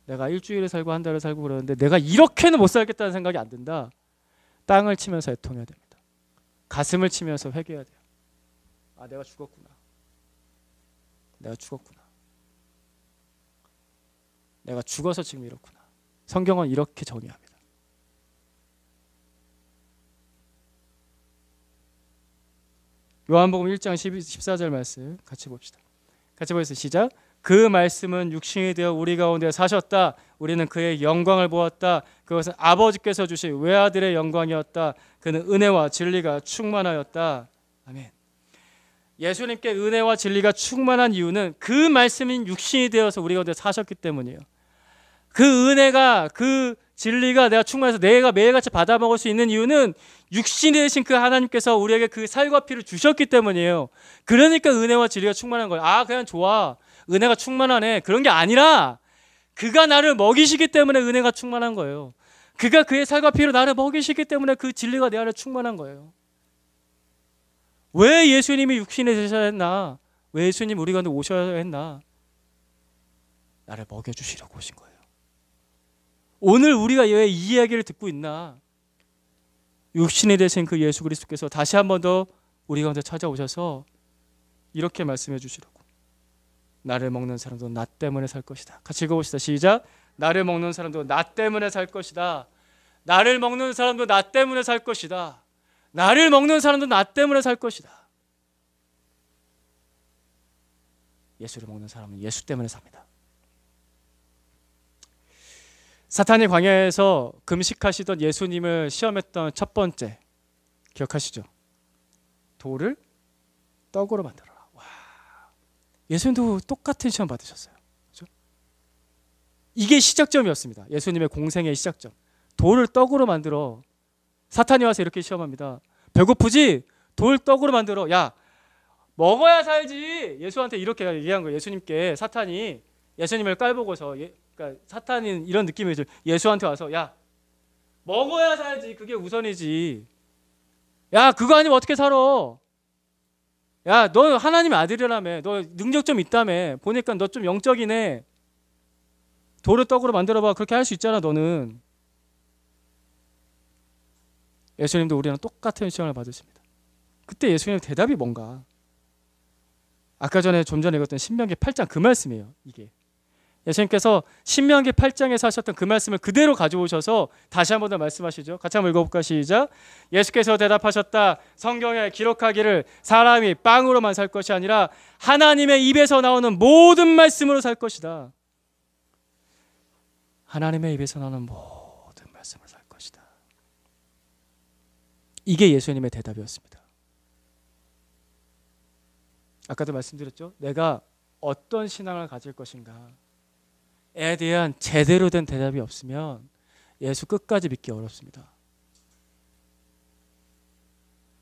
내가 일주일에 살고 한 달에 살고 그러는데 내가 이렇게는 못 살겠다는 생각이 안 든다. 땅을 치면서 애통해야 됩니다. 가슴을 치면서 회개해야 돼요. 아, 내가 죽었구나. 내가 죽었구나. 내가 죽어서 지금 이렇구나. 성경은 이렇게 정의합니다. 요한복음 1장 14절 말씀 같이 봅시다. 같이 보겠습니다. 시작. 그 말씀은 육신이 되어 우리 가운데 사셨다. 우리는 그의 영광을 보았다. 그것은 아버지께서 주신 외아들의 영광이었다. 그는 은혜와 진리가 충만하였다. 아멘. 예수님께 은혜와 진리가 충만한 이유는 그 말씀인 육신이 되어서 우리 가운데 사셨기 때문이에요. 그 은혜가, 그 진리가 내가 충만해서 내가 매일같이 받아먹을 수 있는 이유는 육신이 되신 그 하나님께서 우리에게 그 살과 피를 주셨기 때문이에요. 그러니까 은혜와 진리가 충만한 거예요. 아, 그냥 좋아. 은혜가 충만하네. 그런 게 아니라 그가 나를 먹이시기 때문에 은혜가 충만한 거예요. 그가 그의 살과 피로 나를 먹이시기 때문에 그 진리가 내 안에 충만한 거예요. 왜 예수님이 육신이 되셔야 했나? 왜 예수님 우리 가운데 오셔야 했나? 나를 먹여주시려고 오신 거예요. 오늘 우리가 왜 이 이야기를 듣고 있나? 육신이 되신 그 예수 그리스도께서 다시 한 번 더 우리 가운데 찾아오셔서 이렇게 말씀해 주시려고. 나를 먹는 사람도 나 때문에 살 것이다. 같이 읽어봅시다. 시작. 나를 먹는 사람도 나 때문에 살 것이다. 나를 먹는 사람도 나 때문에 살 것이다. 나를 먹는 사람도 나 때문에 살 것이다. 예수를 먹는 사람은 예수 때문에 삽니다. 사탄이 광야에서 금식하시던 예수님을 시험했던 첫 번째 기억하시죠? 돌을 떡으로 만들어라. 와, 예수님도 똑같은 시험 받으셨어요. 그렇죠? 이게 시작점이었습니다. 예수님의 공생의 시작점. 돌을 떡으로 만들어. 사탄이 와서 이렇게 시험합니다. 배고프지? 돌 떡으로 만들어. 야, 먹어야 살지. 예수한테 이렇게 얘기한 거예요. 예수님께 사탄이 예수님을 깔보고서 그러니까 사탄이 이런 느낌이죠. 예수한테 와서 야, 먹어야 살지. 그게 우선이지. 야, 그거 아니면 어떻게 살아? 야, 너 하나님의 아들이라며. 너 능력 좀 있다며. 보니까 너 좀 영적이네. 돌을 떡으로 만들어봐. 그렇게 할 수 있잖아, 너는. 예수님도 우리랑 똑같은 시험을 받으십니다. 그때 예수님의 대답이 뭔가? 아까 전에 좀 전에 읽었던 신명기 8장 그 말씀이에요. 이게 예수님께서 신명기 8장에서 하셨던 그 말씀을 그대로 가져오셔서 다시 한 번 더 말씀하시죠. 같이 한번 읽어볼까? 시작. 예수께서 대답하셨다. 성경에 기록하기를 사람이 빵으로만 살 것이 아니라 하나님의 입에서 나오는 모든 말씀으로 살 것이다. 하나님의 입에서 나오는 모든 말씀을 살 것이다. 이게 예수님의 대답이었습니다. 아까도 말씀드렸죠. 내가 어떤 신앙을 가질 것인가 에 대한 제대로 된 대답이 없으면 예수 끝까지 믿기 어렵습니다.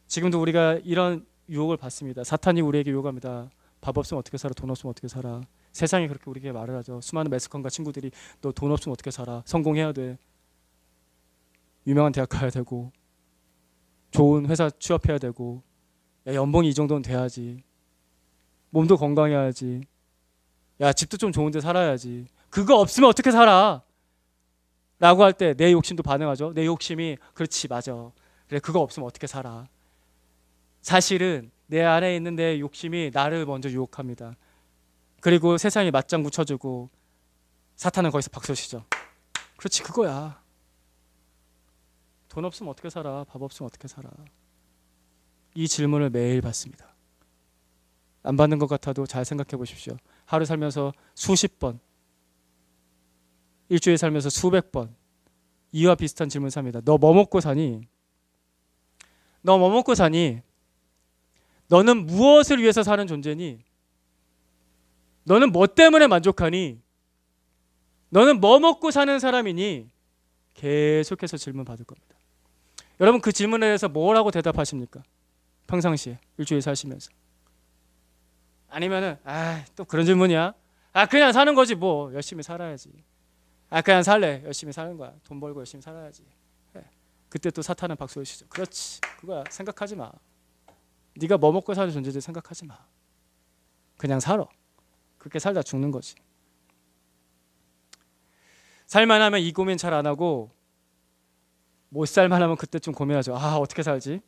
지금도 우리가 이런 유혹을 받습니다. 사탄이 우리에게 유혹합니다. 밥 없으면 어떻게 살아? 돈 없으면 어떻게 살아? 세상이 그렇게 우리에게 말을 하죠. 수많은 매스컴과 친구들이 너 돈 없으면 어떻게 살아? 성공해야 돼. 유명한 대학 가야 되고 좋은 회사 취업해야 되고 야, 연봉이 이 정도는 돼야지. 몸도 건강해야지. 야, 집도 좀 좋은 데 살아야지. 그거 없으면 어떻게 살아? 라고 할 때 내 욕심도 반응하죠. 내 욕심이 그렇지, 맞아. 그래, 그거 없으면 어떻게 살아? 사실은 내 안에 있는 내 욕심이 나를 먼저 유혹합니다. 그리고 세상이 맞장구 쳐주고 사탄은 거기서 박수치죠. 그렇지, 그거야. 돈 없으면 어떻게 살아? 밥 없으면 어떻게 살아? 이 질문을 매일 받습니다. 안 받는 것 같아도 잘 생각해 보십시오. 하루 살면서 수십 번, 일주일 살면서 수백 번 이와 비슷한 질문 삽니다. 너 뭐 먹고 사니? 너 뭐 먹고 사니? 너는 무엇을 위해서 사는 존재니? 너는 뭐 때문에 만족하니? 너는 뭐 먹고 사는 사람이니? 계속해서 질문 받을 겁니다. 여러분, 그 질문에 대해서 뭐라고 대답하십니까? 평상시에 일주일 사시면서. 아니면은 또 그런 질문이야. 아 그냥 사는 거지 뭐. 열심히 살아야지. 아 그냥 살래. 열심히 사는 거야. 돈 벌고 열심히 살아야지. 네. 그때 또 사탄은 박수를 치죠. 그렇지. 그거야. 생각하지 마. 네가 뭐 먹고 사는 존재들 생각하지 마. 그냥 살아. 그렇게 살다 죽는 거지. 살만하면 이 고민 잘 안 하고 못 살만하면 그때 좀 고민하죠. 아 어떻게 살지?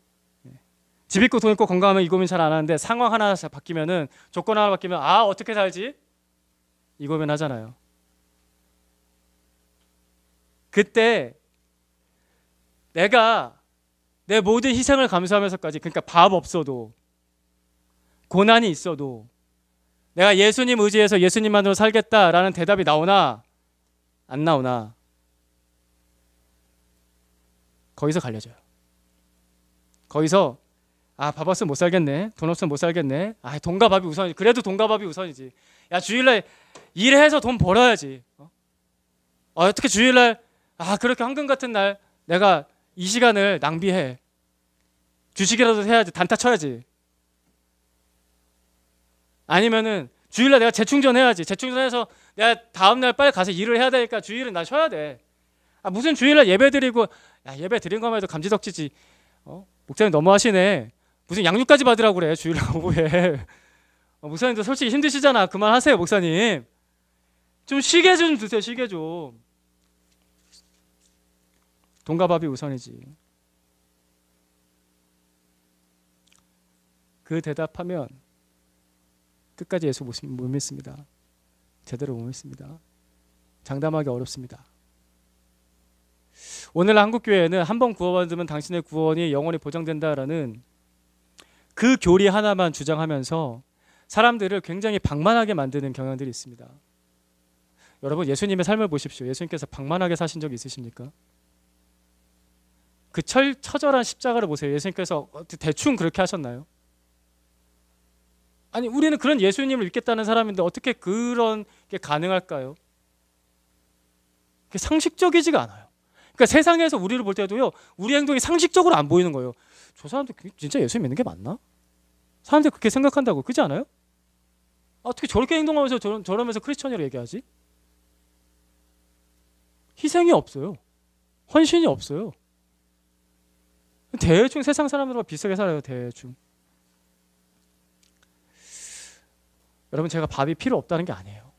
집 있고 돈 있고 건강하면 이 고민 잘 안 하는데 상황 하나 바뀌면은 조건 하나 바뀌면 아 어떻게 살지? 이 고민 하잖아요. 그때 내가 내 모든 희생을 감수하면서까지 그러니까 밥 없어도 고난이 있어도 내가 예수님 의지해서 예수님만으로 살겠다라는 대답이 나오나 안 나오나 거기서 갈려져요. 거기서 아 밥 없으면 못 살겠네. 돈 없으면 못 살겠네. 아 돈과 밥이 우선이지. 그래도 돈과 밥이 우선이지. 야 주일날 일해서 돈 벌어야지. 어떻게 주일날 아 그렇게 황금 같은 날 내가 이 시간을 낭비해. 주식이라도 해야지. 단타 쳐야지. 아니면은 주일날 내가 재충전해야지. 재충전해서 내가 다음날 빨리 가서 일을 해야 되니까 주일은 나 쉬어야 돼. 아 무슨 주일날 예배 드리고 야 예배 드린 것만 해도 감지덕지지. 목사님 너무하시네. 무슨 양육까지 받으라고 그래. 주일날 오후에. 목사님도 솔직히 힘드시잖아. 그만하세요 목사님. 좀 쉬게 좀 두세요. 쉬게 좀. 돈과 밥이 우선이지. 그 대답하면 끝까지 예수 못 믿습니다. 제대로 못 믿습니다. 장담하기 어렵습니다. 오늘 한국교회는 한 번 구원받으면 당신의 구원이 영원히 보장된다라는 그 교리 하나만 주장하면서 사람들을 굉장히 방만하게 만드는 경향들이 있습니다. 여러분 예수님의 삶을 보십시오. 예수님께서 방만하게 사신 적 있으십니까? 그 처절한 십자가를 보세요. 예수님께서 대충 그렇게 하셨나요? 아니 우리는 그런 예수님을 믿겠다는 사람인데 어떻게 그런 게 가능할까요? 그게 상식적이지가 않아요. 그러니까 세상에서 우리를 볼 때도요. 우리 행동이 상식적으로 안 보이는 거예요. 저 사람들 진짜 예수 믿는 게 맞나? 사람들이 그렇게 생각한다고. 그렇지 않아요? 어떻게 저렇게 행동하면서 저러면서 크리스천이라고 얘기하지? 희생이 없어요. 헌신이 없어요. 대충 세상 사람들과 비슷하게 살아요. 대충. 여러분 제가 밥이 필요 없다는 게 아니에요.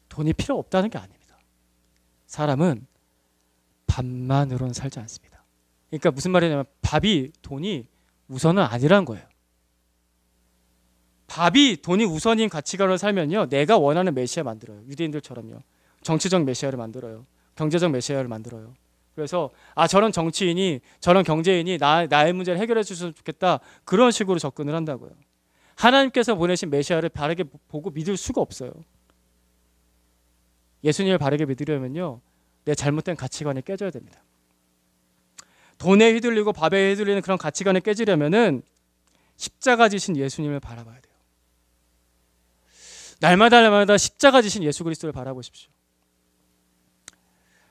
돈이 필요 없다는 게 아닙니다. 사람은 밥만으로는 살지 않습니다. 그러니까 무슨 말이냐면 밥이 돈이 우선은 아니라는 거예요. 밥이 돈이 우선인 가치관으로 살면요. 내가 원하는 메시아 만들어요. 유대인들처럼요. 정치적 메시아를 만들어요. 경제적 메시아를 만들어요. 그래서 아 저런 정치인이 저런 경제인이 나의 문제를 해결해 주셨으면 좋겠다. 그런 식으로 접근을 한다고요. 하나님께서 보내신 메시아를 바르게 보고 믿을 수가 없어요. 예수님을 바르게 믿으려면요. 내 잘못된 가치관이 깨져야 됩니다. 돈에 휘둘리고 밥에 휘둘리는 그런 가치관이 깨지려면은 십자가 지신 예수님을 바라봐야 돼요. 날마다 십자가 지신 예수 그리스도를 바라보십시오.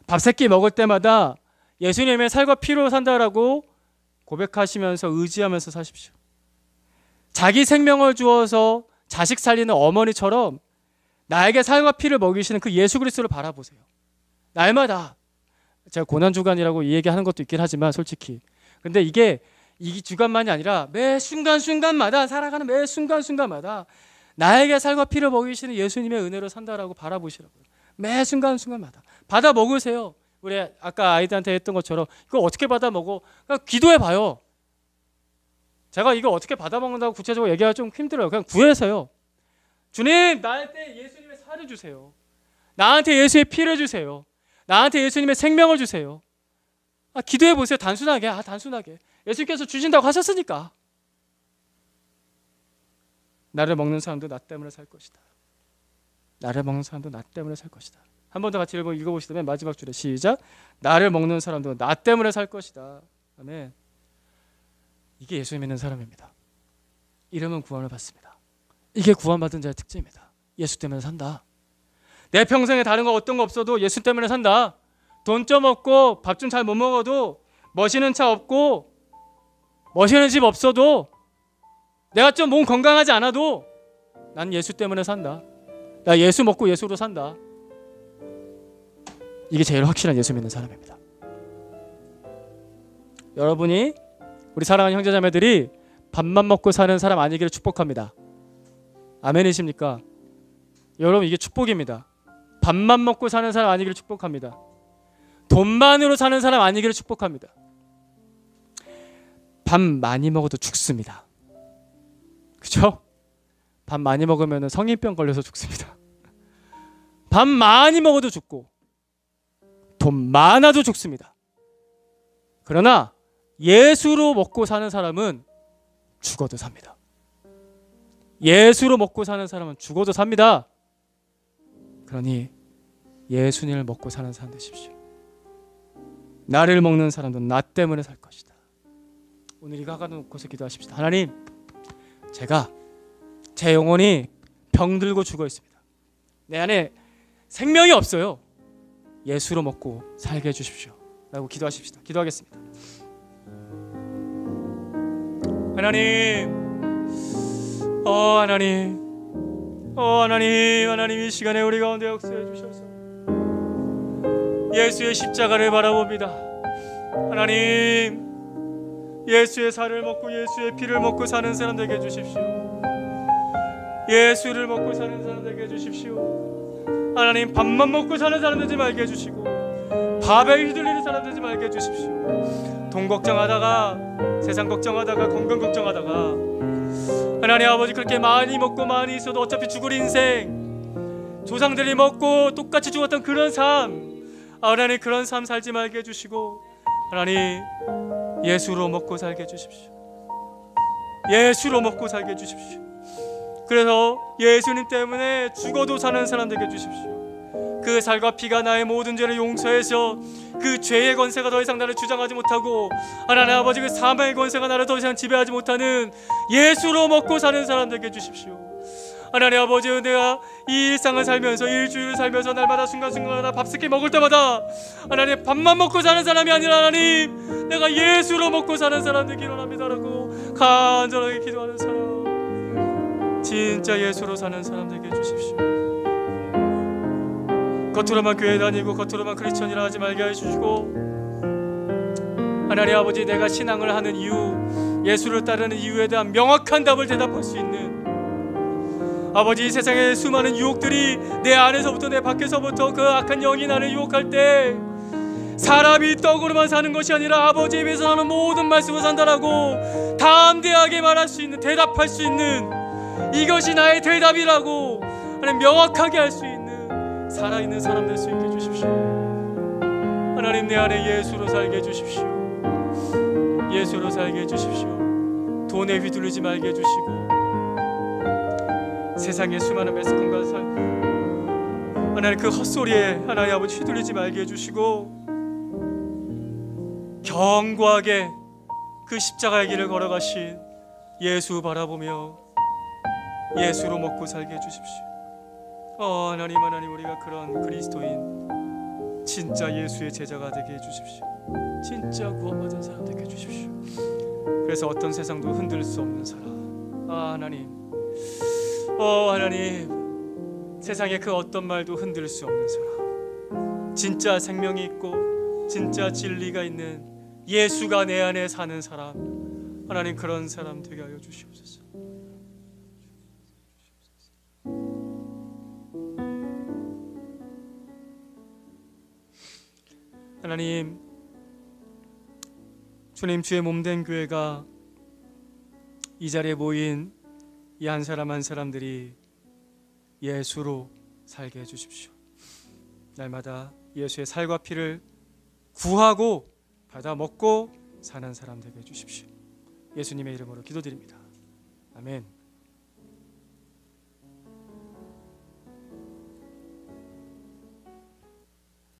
밥 세 끼 먹을 때마다 예수님의 살과 피로 산다라고 고백하시면서 의지하면서 사십시오. 자기 생명을 주어서 자식 살리는 어머니처럼 나에게 살과 피를 먹이시는 그 예수 그리스도를 바라보세요. 날마다 제가 고난주간이라고 이 얘기하는 것도 있긴 하지만 솔직히 근데 이게 이 주간만이 아니라 매 순간순간마다 살아가는 매 순간순간마다 나에게 살과 피를 먹이시는 예수님의 은혜로 산다라고 바라보시라고요. 매 순간순간마다 받아 먹으세요. 우리 아까 아이들한테 했던 것처럼 이거 어떻게 받아 먹어? 그냥 기도해 봐요. 제가 이거 어떻게 받아 먹는다고 구체적으로 얘기하기 좀 힘들어요. 그냥 구해서요. 주님 나한테 예수님의 살을 주세요. 나한테 예수의 피를 주세요. 나한테 예수님의 생명을 주세요. 기도해 보세요. 단순하게. 단순하게. 예수님께서 주신다고 하셨으니까. 나를 먹는 사람도 나 때문에 살 것이다. 나를 먹는 사람도 나 때문에 살 것이다. 한 번 더 같이 읽어보시다면 마지막 줄에 시작. 나를 먹는 사람도 나 때문에 살 것이다. 아멘. 이게 예수 믿는 사람입니다. 이러면 구원을 받습니다. 이게 구원받은 자의 특징입니다. 예수 때문에 산다. 내 평생에 다른 거 어떤 거 없어도 예수 때문에 산다. 돈 좀 없고 밥 좀 잘 못 먹어도 멋있는 차 없고 멋있는 집 없어도 내가 좀 몸 건강하지 않아도 난 예수 때문에 산다. 나 예수 먹고 예수로 산다. 이게 제일 확실한 예수 믿는 사람입니다. 여러분이, 우리 사랑하는 형제자매들이 밥만 먹고 사는 사람 아니기를 축복합니다. 아멘이십니까? 여러분, 이게 축복입니다. 밥만 먹고 사는 사람 아니기를 축복합니다. 돈만으로 사는 사람 아니기를 축복합니다. 밥 많이 먹어도 죽습니다. 그렇죠? 밥 많이 먹으면 성인병 걸려서 죽습니다. 밥 많이 먹어도 죽고 돈 많아도 죽습니다. 그러나 예수로 먹고 사는 사람은 죽어도 삽니다. 예수로 먹고 사는 사람은 죽어도 삽니다. 그러니 예수님을 먹고 사는 사람 되십시오. 나를 먹는 사람도 나 때문에 살 것이다. 오늘 이거 하나 놓고서 기도하십시다. 하나님, 제가 제 영혼이 병들고 죽어 있습니다. 내 안에 생명이 없어요. 예수로 먹고 살게 해주십시오 라고 기도하십시다. 기도하겠습니다. 하나님, 하나님, 이 시간에 우리 가운데 역사해 주셔서 예수의 십자가를 바라봅니다. 하나님, 예수의 살을 먹고 예수의 피를 먹고 사는 사람 되게 해주십시오. 예수를 먹고 사는 사람 되게 해주십시오. 하나님, 밥만 먹고 사는 사람 되지 말게 해주시고 밥에 휘둘리는 사람 되지 말게 해주십시오. 돈 걱정하다가, 세상 걱정하다가, 건강 걱정하다가, 하나님 아버지, 그렇게 많이 먹고 많이 있어도 어차피 죽을 인생, 조상들이 먹고 똑같이 죽었던 그런 삶, 하나님 그런 삶 살지 말게 해주시고, 하나님 예수로 먹고 살게 해주십시오. 예수로 먹고 살게 해주십시오. 그래서 예수님 때문에 죽어도 사는 사람 되게 해주십시오. 그 살과 피가 나의 모든 죄를 용서해서 그 죄의 권세가 더 이상 나를 주장하지 못하고, 하나님 아버지, 그 사망의 권세가 나를 더 이상 지배하지 못하는 예수로 먹고 사는 사람 되게 해주십시오. 하나님 아버지, 내가 이 일상을 살면서, 일주일을 살면서 날마다 순간순간마다 밥스키 먹을 때마다 하나님 밥만 먹고 사는 사람이 아니라 하나님, 내가 예수로 먹고 사는 사람 되기를 원합니다라고 간절하게 기도하는 사람, 진짜 예수로 사는 사람 되게 해주십시오. 겉으로만 교회 다니고 겉으로만 크리스천이라 하지 말게 해주시고, 하나님 아버지, 내가 신앙을 하는 이유, 예수를 따르는 이유에 대한 명확한 답을 대답할 수 있는, 아버지, 이 세상의 수많은 유혹들이 내 안에서부터 내 밖에서부터 그 악한 영이 나를 유혹할 때 사람이 떡으로만 사는 것이 아니라 아버지에 비해서 하는 모든 말씀을 산다라고 담대하게 말할 수 있는, 대답할 수 있는, 이것이 나의 대답이라고 하나님 명확하게 할 수 있는 살아있는 사람 될 수 있게 해주십시오. 하나님, 내 안에 예수로 살게 해주십시오. 예수로 살게 해주십시오. 돈에 휘둘리지 말게 해주시고, 세상의 수많은 매스컴과 하나님 그 헛소리에 하나님 아버지 휘둘리지 말게 해주시고, 견고하게 그 십자가의 길을 걸어가신 예수 바라보며 예수로 먹고 살게 해주십시오. 하나님, 우리가 그런 그리스도인, 진짜 예수의 제자가 되게 해주십시오. 진짜 구원받은 사람 되게 해주십시오. 그래서 어떤 세상도 흔들 수 없는 사람, 하나님, 세상의 그 어떤 말도 흔들 수 없는 사람, 진짜 생명이 있고 진짜 진리가 있는 예수가 내 안에 사는 사람, 하나님 그런 사람 되게 하여 주시옵소서. 하나님, 주님, 주의 몸된 교회가 이 자리에 모인 이 한 사람 한 사람들이 예수로 살게 해주십시오. 날마다 예수의 살과 피를 구하고 받아 먹고 사는 사람 되게 해주십시오. 예수님의 이름으로 기도드립니다. 아멘.